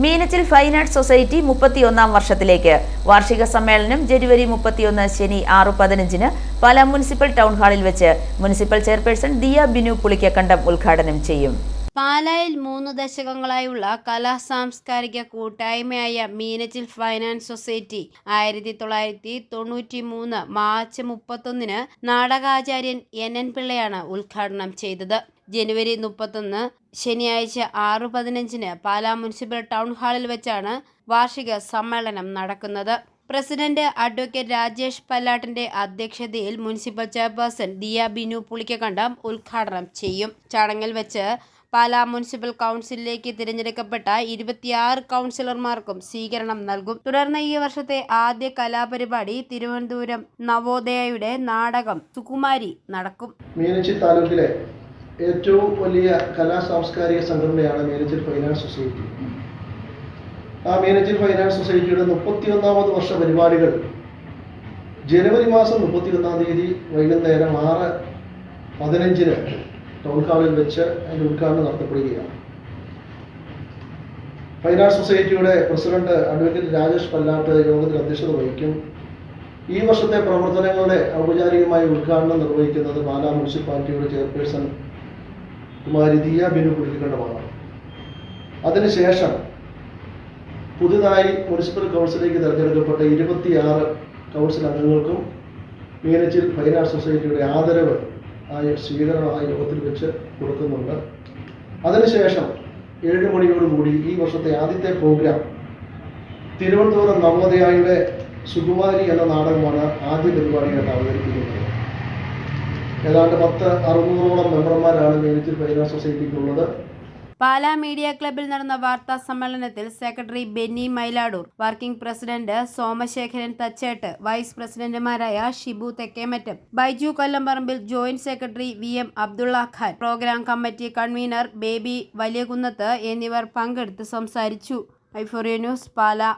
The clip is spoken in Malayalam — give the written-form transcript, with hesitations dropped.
മീനച്ചിൽ ഫൈൻ ആർട്സ് സൊസൈറ്റി 31ാം വർഷത്തിലേക്ക്. വാർഷിക സമ്മേളനം ജനുവരി 31 ശനി 6:15 പാലാ മുനിസിപ്പൽ ടൗൺ ഹാളിൽ വെച്ച് മുനിസിപ്പൽ ചെയർപേഴ്സൺ ദിയ ബിനു പുളിക്കക്കണ്ടം ഉദ്ഘാടനം ചെയ്യും. പാലായിൽ 3 ദശകങ്ങളായുള്ള കലാസാംസ്കാരിക കൂട്ടായ്മയായ Meenachil fine arts society 1993 March 31 നാടകാചാര്യൻ NN പിള്ളയാണ് ഉദ്ഘാടനം ചെയ്തത്. ജനുവരി 31 ശനിയാഴ്ച 6:15 പാലാ മുനിസിപ്പൽ ടൗൺ ഹാളിൽ വെച്ചാണ് വാർഷിക സമ്മേളനം നടക്കുന്നത്. പ്രസിഡന്റ് അഡ്വക്കേറ്റ് രാജേഷ് പല്ലാട്ടിന്റെ അധ്യക്ഷതയിൽ മുനിസിപ്പൽ ചെയർപേഴ്സൺ ദിയ ബിനു പുളിക്കക്കണ്ടം ഉദ്ഘാടനം ചെയ്യും. ചടങ്ങിൽ വെച്ച് പാലാ മുനിസിപ്പൽ കൗൺസിലിലേക്ക് തിരഞ്ഞെടുക്കപ്പെട്ട 26 കൗൺസിലർമാർക്കും സ്വീകരണം നൽകും. തുടർന്ന് ഈ വർഷത്തെ ആദ്യ കലാപരിപാടി തിരുവനന്തപുരം നവോദയയുടെ നാടകം സുകുമാരി നടക്കും. മീനച്ചിൽ താലൂക്കിലെ ഏറ്റവും വലിയ കലാസാംസ്കാരിക സംഘടനയാണ് മീനച്ചിൽ ഫൈൻ ആർട്സ് സൊസൈറ്റി. ആ മീനച്ചിൽ ഫൈൻ ആർട്സ് സൊസൈറ്റിയുടെ 31ാമത് വർഷ പരിപാടികൾ ജനുവരി മാസം 31 തീയതി വൈകുന്നേരം 6:15 ടൗൺ ഹാളിൽ വെച്ച് അതിൻ്റെ ഉദ്ഘാടനം നടത്തപ്പെടുകയാണ്. ഫൈൻ ആർട്സ് സൊസൈറ്റിയുടെ പ്രസിഡന്റ് അഡ്വക്കേറ്റ് രാജേഷ് പല്ലാട്ട് യോഗത്തിൽ അധ്യക്ഷത വഹിക്കും. ഈ വർഷത്തെ പ്രവർത്തനങ്ങളുടെ ഔപചാരികമായ ഉദ്ഘാടനം നിർവഹിക്കുന്നത് പാലാ മുനിസിപ്പാലിറ്റിയുടെ ചെയർപേഴ്സൺ കുമാരി ദിയ ബിനു പുളിക്കക്കണ്ടമാണ്. അതിനുശേഷം പുതുതായി മുനിസിപ്പൽ കൗൺസിലേക്ക് തിരഞ്ഞെടുക്കപ്പെട്ട 26 കൗൺസിൽ അംഗങ്ങൾക്കും മീനച്ചിൽ ഫൈൻ ആർട്സ് സൊസൈറ്റിയുടെ ആദരവ് സ്വീകരണം ആ യോഗത്തിൽ വെച്ച് കൊടുക്കുന്നുണ്ട്. അതിനുശേഷം 7 മണിയോടുകൂടി ഈ വർഷത്തെ ആദ്യത്തെ പ്രോഗ്രാം തിരുവനന്തപുരം നവോദയയുടെ സുകുമാരി എന്ന നാടകമാണ് ആദ്യ പരിപാടിയായിട്ട് അവതരിപ്പിക്കുന്നത്. ഏതാണ്ട് 600ഓളം മെമ്പർമാരാണ് മീനച്ചിൽ ഫൈൻ ആർട്സ് സൊസൈറ്റിക്കുള്ളത്. പാലാ മീഡിയ ക്ലബ്ബിൽ നടന്ന വാർത്താ സമ്മേളനത്തിൽ secretary Benny Mylatoor, working president Somasekharan Thachettu, vice പ്രസിഡന്റുമാരായ Shibu Thekkemattam, Baiju Kollamparambil, joint secretary VM Abdulla Khan, programme committee convener Baby Valiyakunnathu എന്നിവർ പങ്കെടുത്ത് സംസാരിച്ചു. ഐഫോറിയ ന്യൂസ്, പാലാ.